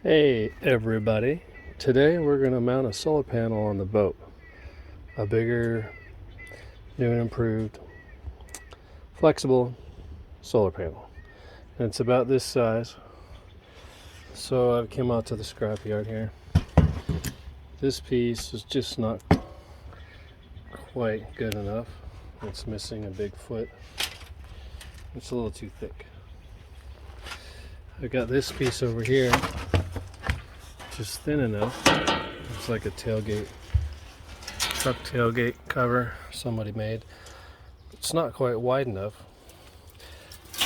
Hey everybody, today we're going to mount a solar panel on the boat. A bigger, new and improved, flexible solar panel. And it's about this size. So I came out to the scrapyard here. This piece is just not quite good enough. It's missing a big foot. It's a little too thick. I got this piece over here, just thin enough. It's like a tailgate, truck tailgate cover somebody made. It's not quite wide enough.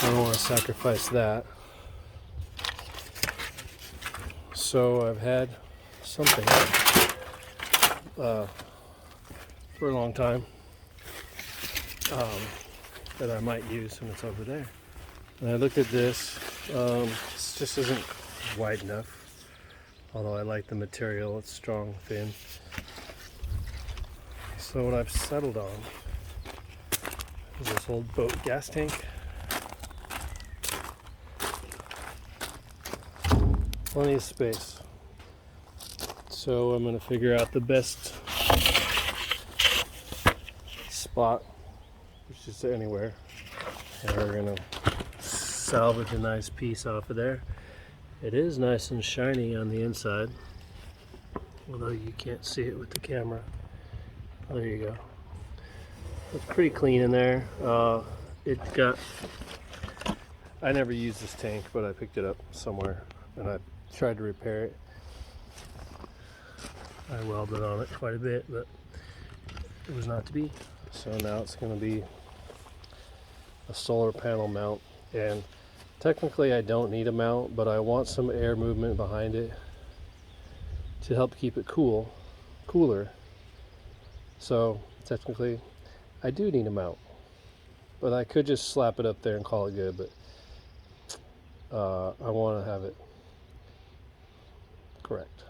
I don't want to sacrifice that. So I've had something for a long time that I might use, and it's over there. And I looked at this. This just isn't wide enough. Although I like the material, it's strong, thin. So what I've settled on is this old boat gas tank. Plenty of space. So I'm going to figure out the best spot, which is anywhere. And we're going to salvage a nice piece off of there. It is nice and shiny on the inside, although you can't see it with the camera. Oh, there you go. It's pretty clean in there. I never used this tank, but I picked it up somewhere and I tried to repair it. I welded on it quite a bit, but it was not to be. So now it's going to be a solar panel mount, and technically I don't need a mount, but I want some air movement behind it to help keep it cooler. So technically I do need a mount, but I could just slap it up there and call it good, but I want to have it correct.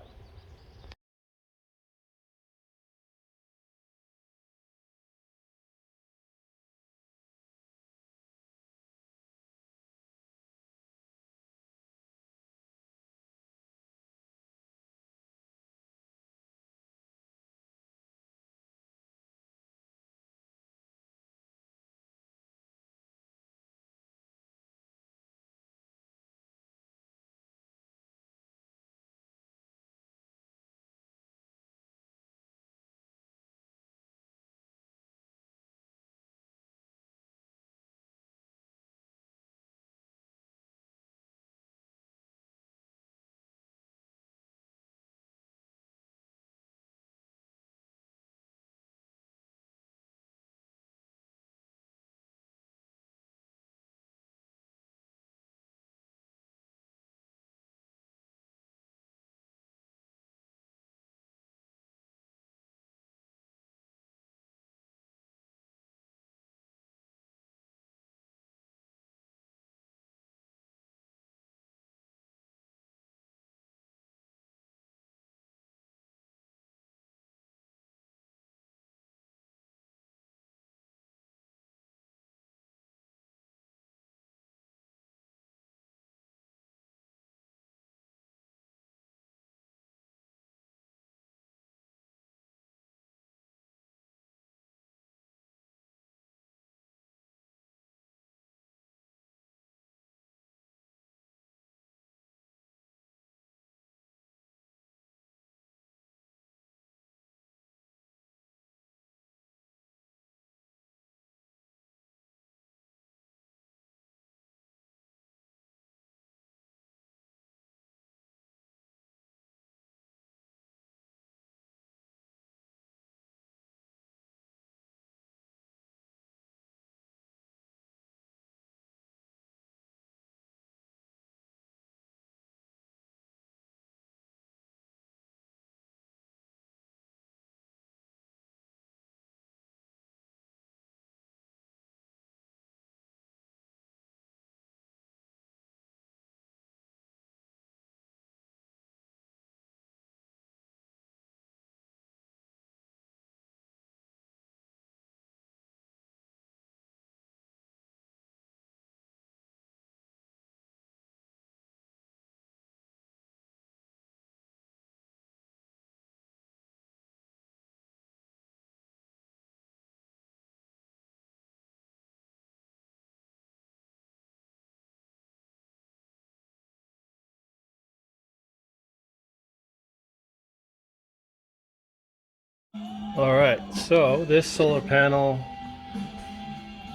Alright, so this solar panel,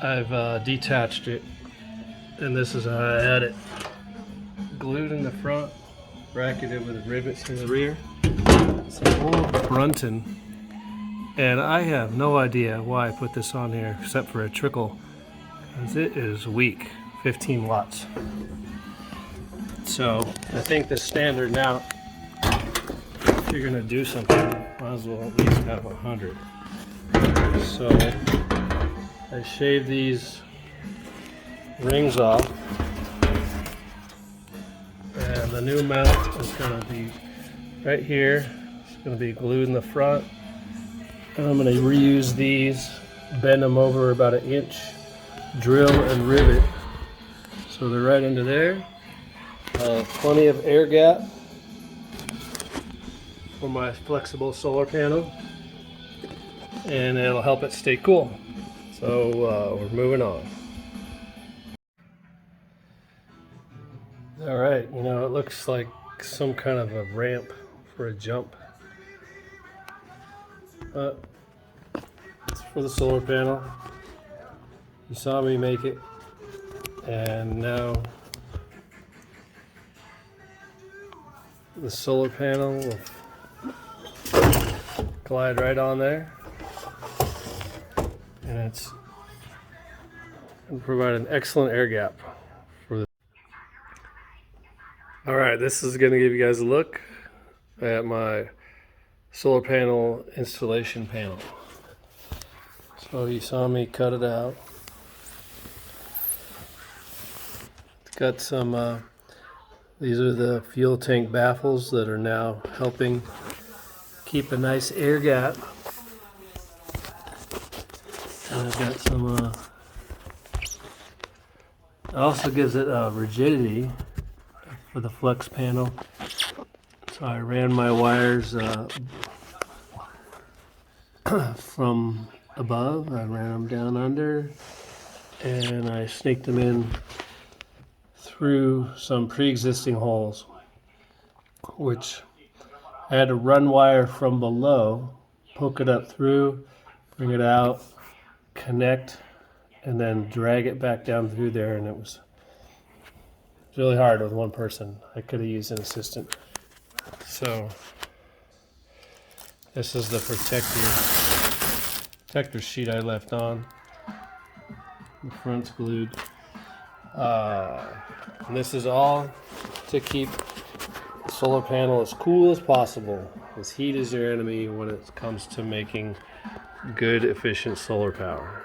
I've detached it, and this is how I had it glued in the front, bracketed with rivets in the rear. It's an old Brunton, and I have no idea why I put this on here except for a trickle, because it is weak, 15 watts. So I think the standard now, if you're gonna do something, might as well at least have 100. So I shaved these rings off, and the new mount is gonna be right here. It's gonna be glued in the front, and I'm gonna reuse these, bend them over about 1 inch, drill and rivet, so they're right into there. Plenty of air gap for my flexible solar panel, and it'll help it stay cool. So we're moving on. All right, you know, it looks like some kind of a ramp for a jump, but it's for the solar panel. You saw me make it, and now the solar panel will glide right on there, and it's going to provide an excellent air gap for the. All right, this is going to give you guys a look at my solar panel installation panel. So you saw me cut it out. It's got some these are the fuel tank baffles that are now helping keep a nice air gap. And I've got some, it also gives it rigidity for the flex panel. So I ran my wires from above, I ran them down under, and I snaked them in through some pre-existing holes, which I had to run wire from below, poke it up through, bring it out, connect, and then drag it back down through there, and it was really hard with one person. I could have used an assistant. So this is the protector sheet I left on. The front's glued. And this is all to keep the solar panel as cool as possible, as heat is your enemy when it comes to making good, efficient solar power.